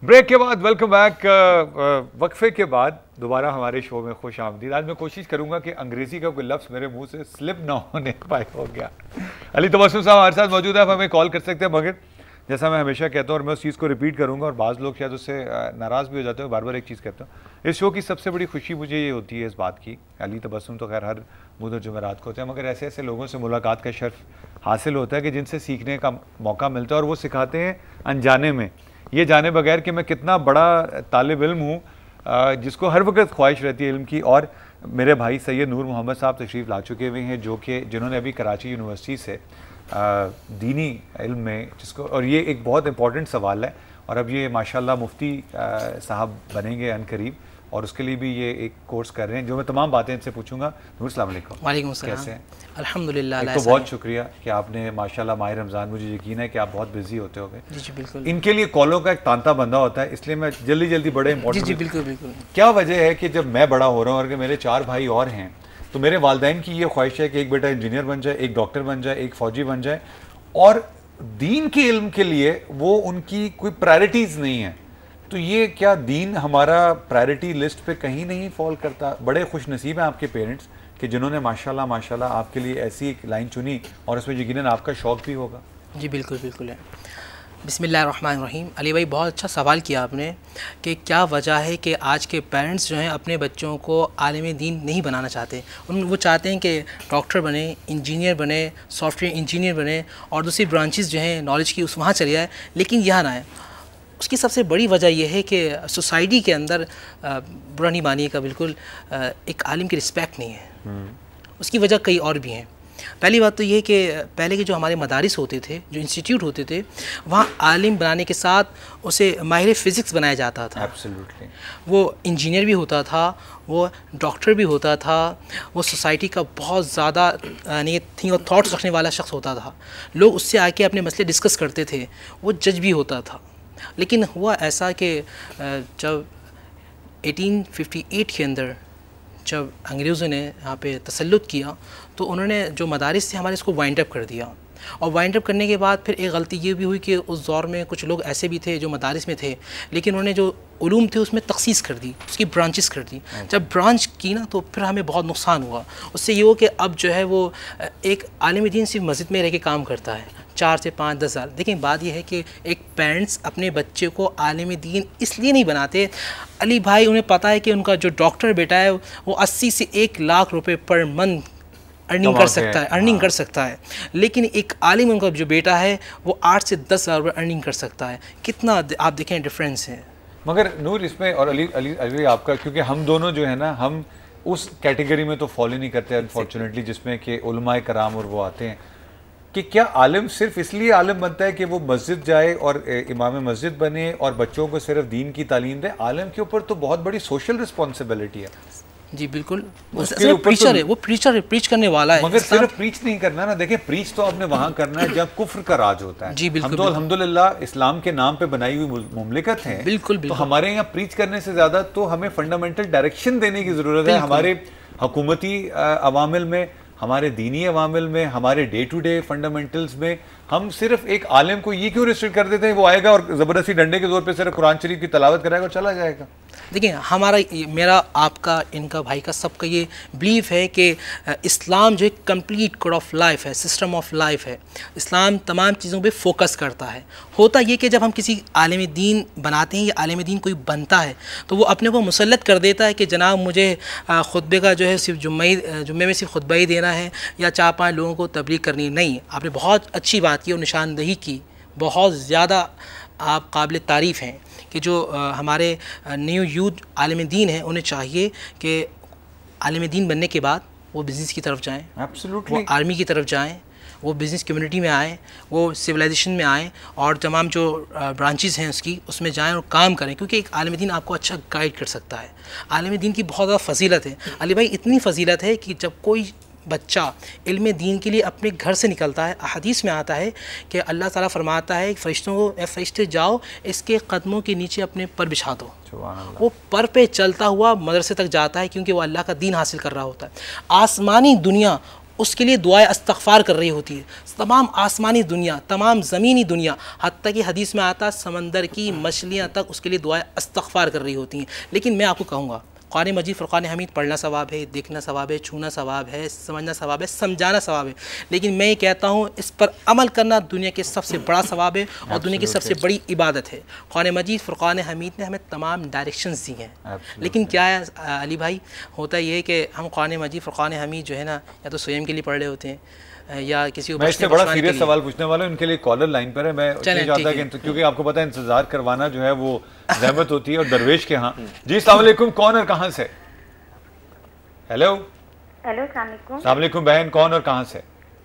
Break के बाद welcome back. वक्फे के बाद दोबारा हमारे शो में खुश आमदीद। आज मैं कोशिश करूंगा कि अंग्रेजी का कोई लफ्ज़ मेरे मुंह से स्लिप ना होने पाए। हो गया। अली तबस्सुम साहब हमारे साथ मौजूद है, आप हमें कॉल कर सकते हैं। मगर जैसा मैं हमेशा कहता हूँ और मैं उस चीज़ को रिपीट करूँगा और बाज़ लोग शायद उससे नाराज़ भी हो जाते हैं, बार बार एक चीज़ कहता हूँ। इस शो की सबसे बड़ी खुशी मुझे ये होती है इस बात की, अली तबस्सुम तो खैर हर बुध और जुमेरात को होते हैं, मगर ऐसे ऐसे लोगों से मुलाकात का शर्फ हासिल होता है कि जिनसे सीखने का मौका मिलता है और वो सिखाते हैं अनजाने में, ये जाने बगैर कि मैं कितना बड़ा तालिब इल्म हूँ जिसको हर वक्त ख्वाहिश रहती है इल्म की। और मेरे भाई सैयद नूर मोहम्मद साहब तशरीफ़ ला चुके हुए हैं, जो कि जिन्होंने अभी कराची यूनिवर्सिटी से दीनी इल्म में, जिसको, और ये एक बहुत इंपॉर्टेंट सवाल है, और अब ये माशाल्लाह मुफ्ती साहब बनेंगे अनकरीब, और उसके लिए भी ये एक कोर्स कर रहे हैं, जो मैं तमाम बातें इनसे पूछूंगा। नूर अस्सलाम वालेकुम। वालेकुम सलाम। कैसे हैं? अल्हम्दुलिल्लाह। तो बहुत शुक्रिया कि आपने माशाल्लाह माह रमज़ान, मुझे यकीन है कि आप बहुत बिजी होते होंगे। जी जी बिल्कुल। इनके लिए कॉलों का एक तांता बंदा होता है, इसलिए मैं जल्दी जल्दी बड़े जी जी बिल्कुल बिल्कुल। क्या वजह है कि जब मैं बड़ा हो रहा हूँ और कि मेरे 4 भाई और हैं, तो मेरे वालिदैन की ये ख्वाहिश है कि एक बेटा इंजीनियर बन जाए, एक डॉक्टर बन जाए, एक फ़ौजी बन जाए, और दीन के इल्म के लिए वो उनकी कोई प्रायोरिटीज़ नहीं है। तो ये क्या दीन हमारा प्रायोरिटी लिस्ट पे कहीं नहीं फॉल करता? बड़े खुश नसीब हैं आपके पेरेंट्स कि जिन्होंने माशाल्लाह माशाल्लाह आपके लिए ऐसी एक लाइन चुनी, और उसमें यकीनन आपका शौक़ भी होगा। जी बिल्कुल बिल्कुल है। बिस्मिल्लाहिर्रहमानिर्रहीम। अली भाई बहुत अच्छा सवाल किया आपने कि क्या वजह है कि आज के पेरेंट्स जो हैं अपने बच्चों को आलिम दीन नहीं बनाना चाहते। वो चाहते हैं कि डॉक्टर बने, इंजीनियर बने, सॉफ्टवेयर इंजीनियर बने, और दूसरी ब्रांचेस जो हैं नॉलेज की उस वहाँ चली जाए, लेकिन यहाँ ना है। उसकी सबसे बड़ी वजह यह है कि सोसाइटी के अंदर, बुरा नहीं मानिएगा बिल्कुल, एक आलिम की रिस्पेक्ट नहीं है। उसकी वजह कई और भी हैं। पहली बात तो ये है कि पहले के जो हमारे मदारिस होते थे, जो इंस्टीट्यूट होते थे, वहाँ आलिम बनाने के साथ उसे माहिर फ़िज़िक्स बनाया जाता था। Absolutely. वो इंजीनियर भी होता था, वो डॉक्टर भी होता था, वो सोसाइटी का बहुत ज़्यादा थिंक और थॉट्स रखने वाला शख्स होता था। लोग उससे आके अपने मसले डिस्कस करते थे। वो जज भी होता था। लेकिन हुआ ऐसा कि जब 1858 के अंदर जब अंग्रेज़ों ने यहाँ पे तसल्लुत किया, तो उन्होंने जो मदारिस थे हमारे, इसको वाइंड अप कर दिया। और वाइंड अप करने के बाद फिर एक गलती ये भी हुई कि उस दौर में कुछ लोग ऐसे भी थे जो मदारिस में थे, लेकिन उन्होंने जो उलूम थे उसमें तखसीस कर दी, उसकी ब्रांचेस कर दी। जब ब्रांच की ना, तो फिर हमें बहुत नुकसान हुआ। उससे ये हो कि अब जो है वो एक आलिम दीन सिर्फ मस्जिद में रह के काम करता है, 4 से 5 10 हज़ार। लेकिन बात यह है कि एक पेरेंट्स अपने बच्चे को आलिम दीन इसलिए नहीं बनाते। अली भाई, उन्हें पता है कि उनका जो डॉक्टर बेटा है वो 80 से 1 लाख रुपए पर मंथ अर्निंग कर सकता है, लेकिन एक आलिम उनका जो बेटा है वो 8 से 10 हज़ार रुपये अर्निंग कर सकता है। कितना आप देखें डिफरेंस है। मगर नूर इसमें, और अली आपका, क्योंकि हम दोनों जो है ना, हम उस कैटेगरी में तो फॉलो नहीं करते अनफॉर्चुनेटली, जिसमें कि उलमाए कराम और वो आते हैं, कि क्या आलिम सिर्फ इसलिए आलिम बनता है कि वो मस्जिद जाए और इमाम मस्जिद बने और बच्चों को सिर्फ दीन की तालीम दे? आलिम के ऊपर तो बहुत बड़ी सोशल रिस्पॉन्सिबिलिटी है। जी बिल्कुल। प्रीचर है, वो प्रीचर है, प्रीच करने वाला है। मगर सिर्फ प्रीच नहीं करना ना, देखिए प्रीच तो आपने वहाँ करना है जहाँ कुफ्र का राज होता है। जी बिल्कुल। हम तो अल्हम्दुलिल्लाह इस्लाम के नाम पे बनाई हुई मुमलिकत है। बिल्कुल बिल्कुल। तो हमारे यहाँ प्रीच करने से ज़्यादा तो हमें फंडामेंटल डायरेक्शन देने की ज़रूरत है। हमारे हुकूमती अवामिल में, हमारे दीनी अवामिल में, हमारे डे टू डे फंडामेंटल्स में हम सिर्फ एक आलिम को ये क्यों रिस्ट्रिक्ट कर देते हैं? वो आएगा और ज़बरदस्ती डंडे के जोर पे सिर्फ कुरान शरीफ की तलावत कराएगा और चला जाएगा। देखिए, मेरा, आपका, इनका, भाई का, सबका ये बिलीफ है कि इस्लाम जो एक कंप्लीट कोड ऑफ लाइफ है, सिस्टम ऑफ लाइफ है। इस्लाम तमाम चीज़ों पे फोकस करता है। होता ये कि जब हम किसी आलिम दीन बनाते हैं या आलिम दीन कोई बनता है, तो वो अपने को मुसल्लत कर देता है कि जनाब मुझे खुतबे का जो है सिर्फ जुम्मे में सिर्फ खुतबा ही देना है या 4-5 लोगों को तबलीग करनी है। नहीं, आपने बहुत अच्छी बात की और निशानदही की, बहुत ज़्यादा आप काबिल तारीफ़ हैं कि जो हमारे न्यू यूथ आलिम दीन हैं, उन्हें चाहिए कि आलिम दीन बनने के बाद वो बिज़नेस की तरफ जाएं, वो आर्मी की तरफ जाएं, वो बिज़नेस कम्युनिटी में आएँ, वो सिविलाइजेशन में आएँ, और तमाम जो ब्रांचेस हैं उसकी, उसमें जाएं और काम करें, क्योंकि एक आलिम दीन आपको अच्छा गाइड कर सकता है। आलिम दीन की बहुत ज़्यादा फजीलत है अली भाई, इतनी फजीलत है कि जब कोई बच्चा इल्म दीन के लिए अपने घर से निकलता है, हदीस में आता है कि अल्लाह ताला फरमाता है फ़रिश्तों को, ए फ़रिश्ते जाओ इसके कदमों के नीचे अपने पर बिछा दो। वो पर पे चलता हुआ मदरसे तक जाता है, क्योंकि वो अल्लाह का दीन हासिल कर रहा होता है। आसमानी दुनिया उसके लिए दुआएं इस्तग़फ़ार कर रही होती है। तमाम आसमानी दुनिया, तमाम ज़मीनी दुनिया, हत्ता कि हदीस में आता समंदर की मछलियाँ तक उसके लिए दुआएं इस्तग़फ़ार कर रही होती हैं। लेकिन मैं आपको कहूँगा, कुरान मजीद फ़ुरक़ान हमीद पढ़ना सवाब है, देखना सवाब है, छूना सवाब है, समझना सवाब है, समझाना सवाब है। लेकिन मैं ये कहता हूँ इस पर अमल करना दुनिया के सबसे बड़ा सवाब है और दुनिया की सबसे बड़ी इबादत है। कुरान मजीद फ़ुरक़ान हमीद ने हमें तमाम डायरेक्शंस दी हैं। लेकिन क्या है अली भाई, होता ये है कि हम कुरान मजीद फ़ुरक़ान हमीद जो है ना, या तो स्वयं के लिए पढ़ रहे होते हैं या किसी मैं इससे बड़ा सीरियस सवाल पूछने वाला हूँ, इनके लिए कॉलर लाइन पर है। मैं चाहता कि क्योंकि आपको पता है इंतजार करवाना जो है वो ज़हमत होती है और दरवेश के यहाँ। जी अस्सलाम वालेकुम, कौन और कहाँ से? हेलो हेलो, अस्सलाम वालेकुम बहन, कौन और कहाँ से?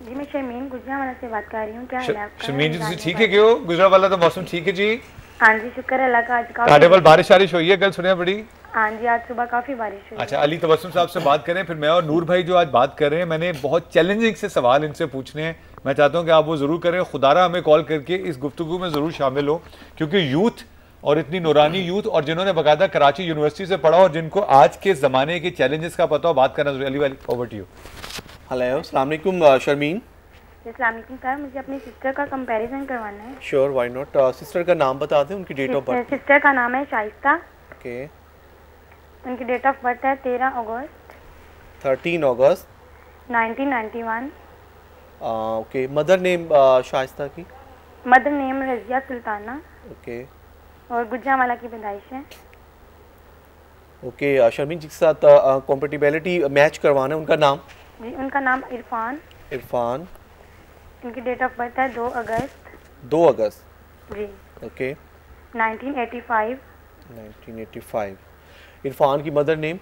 जी मैं शर्मीन गुजरावाला से बात कर रही हूँ। क्या हाल है आपका? शर्मीन जी ठीक है? क्यों गुजरावाला तो मौसम ठीक है जी? हाँ जी, शुक्र अल्लाह का। आज काफी बारिश वारिश हुई है, कल सुनिया बड़ी? हाँ जी, आज सुबह काफी बारिश हुई। अच्छा, अली तबस्सुम साहब से बात करें, फिर मैं और नूर भाई जो आज बात कर रहे हैं, मैंने बहुत चैलेंजिंग से सवाल इनसे पूछने हैं। मैं चाहता हूँ कि आप वो जरूर करें, खुदारा हमें कॉल करके इस गुफ्तगू में जरूर शामिल हो, क्योंकि यूथ और इतनी नूरानी यूथ और जिन्होंने बाकायदा कराची यूनिवर्सिटी से पढ़ा और जिनको आज के ज़माने के चैलेंजेस का पता हो, बात करना जरूरी। अली वाली ओवर टू यू। हेलो, अस्सलाम वालेकुम शर्मीन। अस्सलाम वालेकुम सर, मुझे अपनी सिस्टर का कंपैरिजन करवाना है। Sure, why not. सिस्टर का नाम बता दें, उनकी डेट ऑफ बर्थ। सिस्टर का नाम है शाइस्ता। ओके। उनकी डेट ऑफ बर्थ है 13 अगस्त 1991। ओके। मदर नेम शाइस्ता की? Mother name Razia Sultana. Okay. और गुजरावाला की पैदाइश है। ओके। शर्मीन जी के साथ कॉम्पेटिबिलिटी मैच करवाना है। उनका नाम? जी, उनका नाम इरफान। इरफान। उनकी डेट ऑफ बर्थ है 2 अगस्त 2 अगस्त। जी। ओके। 1985। इरफान की mother name?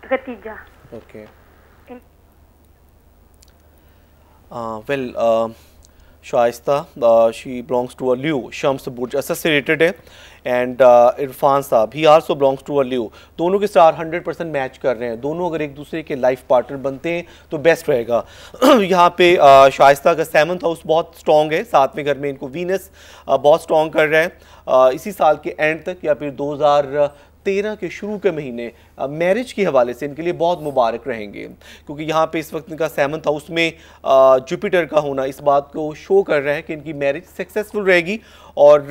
Khatija. Okay. Well, Shaista she belongs to a Leo, शम्स बुर्ज एसोसिएटेड है, एंड इरफान साहब he also belongs to a Leo. दोनों के स्टार 100% मैच कर रहे हैं। दोनों अगर एक दूसरे के लाइफ पार्टनर बनते हैं तो बेस्ट रहेगा। यहाँ पे शाइस्ता का 7th हाउस बहुत स्ट्रॉन्ग है, 7वें घर में इनको वीनस बहुत स्ट्रॉन्ग कर रहा है। इसी साल के एंड तक या फिर 2013 के शुरू के महीने मैरिज के हवाले से इनके लिए बहुत मुबारक रहेंगे, क्योंकि यहाँ पे इस वक्त इनका 7th हाउस में जुपिटर का होना इस बात को शो कर रहा है कि इनकी मैरिज सक्सेसफुल रहेगी और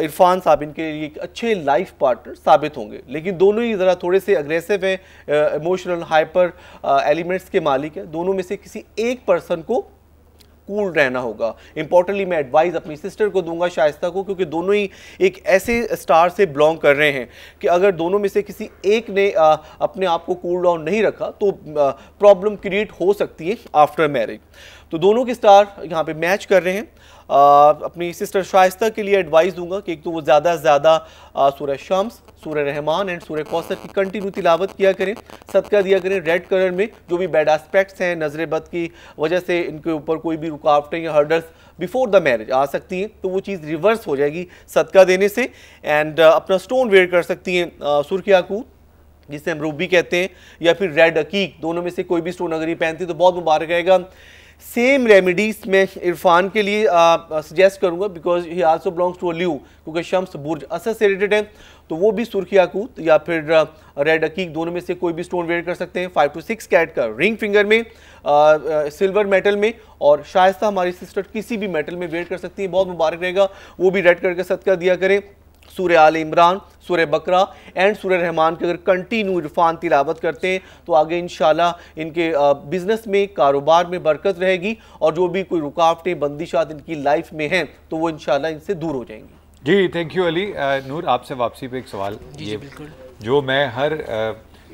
इरफान साहब इनके लिए एक अच्छे लाइफ पार्टनर साबित होंगे। लेकिन दोनों ही ज़रा थोड़े से अग्रेसिव हैं, इमोशनल हाइपर एलिमेंट्स के मालिक हैं। दोनों में से किसी एक पर्सन को कूल रहना होगा। इंपॉर्टेंटली मैं एडवाइस अपनी सिस्टर को दूंगा, शाइस्ता को, क्योंकि दोनों ही एक ऐसे स्टार से बिलोंग कर रहे हैं कि अगर दोनों में से किसी एक ने अपने आप को कूल डाउन नहीं रखा तो प्रॉब्लम क्रिएट हो सकती है आफ्टर मैरिज। तो दोनों के स्टार यहाँ पे मैच कर रहे हैं। अपनी सिस्टर शाइस्ता के लिए एडवाइस दूंगा कि एक तो वो ज़्यादा से ज़्यादा सूरह शम्स, सूरह रहमान एंड सूरह कौसर की कंटिन्यू तिलावत किया करें, सदका दिया करें रेड कलर में। जो भी बैड एस्पेक्ट्स हैं, नजर बद की वजह से इनके ऊपर कोई भी रुकावटें या हर्डल्स बिफोर द मैरिज आ सकती हैं, तो वो चीज़ रिवर्स हो जाएगी सदका देने से। एंड अपना स्टोन वेयर कर सकती हैं सुर्ख याकूत, जिसे हम रूबी कहते हैं, या फिर रेड अकीक। दोनों में से कोई भी स्टोन अगर ये पहनती तो बहुत मुबारक रहेगा। सेम रेमेडीज मैं इरफान के लिए सजेस्ट करूंगा, because he also belongs to a Leo, क्योंकि शम्स बुर्ज एसोसिएटेड है, तो वो भी सुर्ख याकूत या फिर रेड अकीक दोनों में से कोई भी स्टोन वेयर कर सकते हैं। 5 to 6 कैरेट का रिंग फिंगर में, सिल्वर मेटल में, और शाइस्ता हमारी सिस्टर किसी भी मेटल में वेयर कर सकती है, बहुत मुबारक रहेगा। वो भी रेड करके सदका दिया करें। सूरह आल इमरान, सूरह बकरा एंड सूरह रहमान के अगर कंटिन्यू इरफान तिलावत करते हैं तो आगे इंशाल्लाह इनके बिजनेस में, कारोबार में बरकत रहेगी, और जो भी कोई रुकावटें, बंदिशात इनकी लाइफ में हैं तो वो इंशाल्लाह इनसे दूर हो जाएंगी। जी थैंक यू अली। नूर, आपसे वापसी पे एक सवाल, जी बिल्कुल, जो मैं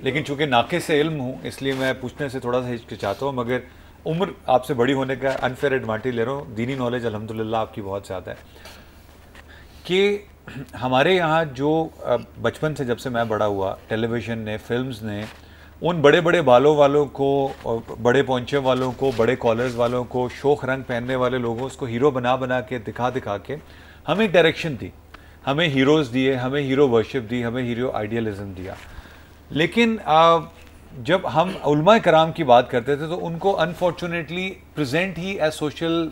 लेकिन चूंकि नाक़िस से इल्म हूँ इसलिए मैं पूछने से थोड़ा सा हिचकिचाता हूँ, मगर उम्र आपसे बड़ी होने का अनफेयर एडवांटेज ले रहा हूँ। दीनी नॉलेज अल्हम्दुलिल्लाह आपकी बहुत ज़्यादा है कि हमारे यहाँ जो बचपन से जब से मैं बड़ा हुआ, टेलीविज़न ने, फिल्म्स ने उन बड़े बड़े बालों वालों को, बड़े पोंचे वालों को, बड़े कॉलर्स वालों को, शोख रंग पहनने वाले लोगों को हीरो बना बना के, दिखा दिखा के हमें डायरेक्शन दी, हमें हीरोज़ दिए, हमें हीरो वर्शिप दी, हमें हीरो आइडियलिज्म दिया। लेकिन जब हम उलमा कराम की बात करते थे तो उनको अनफॉर्चुनेटली प्रेजेंट ही एज सोशल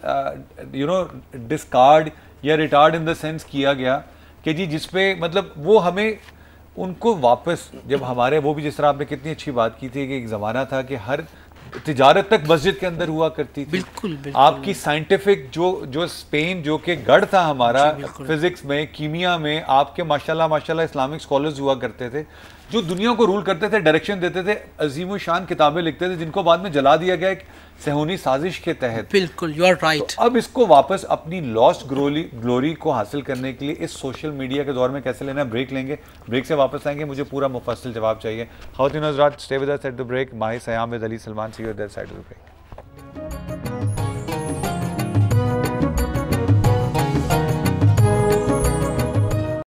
डिस्कार्ड या रिटार्ड इन द सेंस किया गया कि जी जिस पे मतलब वो हमें उनको वापस जब हमारे वो भी, जिस तरह आपने कितनी अच्छी बात की थी कि एक ज़माना था कि हर तिजारत तक मस्जिद के अंदर हुआ करती थी। बिल्कुल, बिल्कुल। आपकी साइंटिफिक जो स्पेन जो कि गढ़ था हमारा फिजिक्स में, कीमिया में, आपके माशाल्लाह इस्लामिक स्कॉलर्स हुआ करते थे जो दुनिया को रूल करते थे, डायरेक्शन देते थे, अजीम शान किताबें लिखते थे जिनको बाद में जला दिया गया एक सेहूनी साजिश के तहत। बिल्कुल, यू आर राइट। तो अब इसको वापस अपनी लॉस्ट ग्लोरी को हासिल करने के लिए इस सोशल मीडिया के दौर में कैसे लेना है? ब्रेक लेंगे, ब्रेक से वापस आएंगे, मुझे पूरा मुफस्सिल जवाब चाहिए। ख़वातीन हज़रात, stay with us at the break. Mahi Sayam with Ali Salman, see you at that side of the break.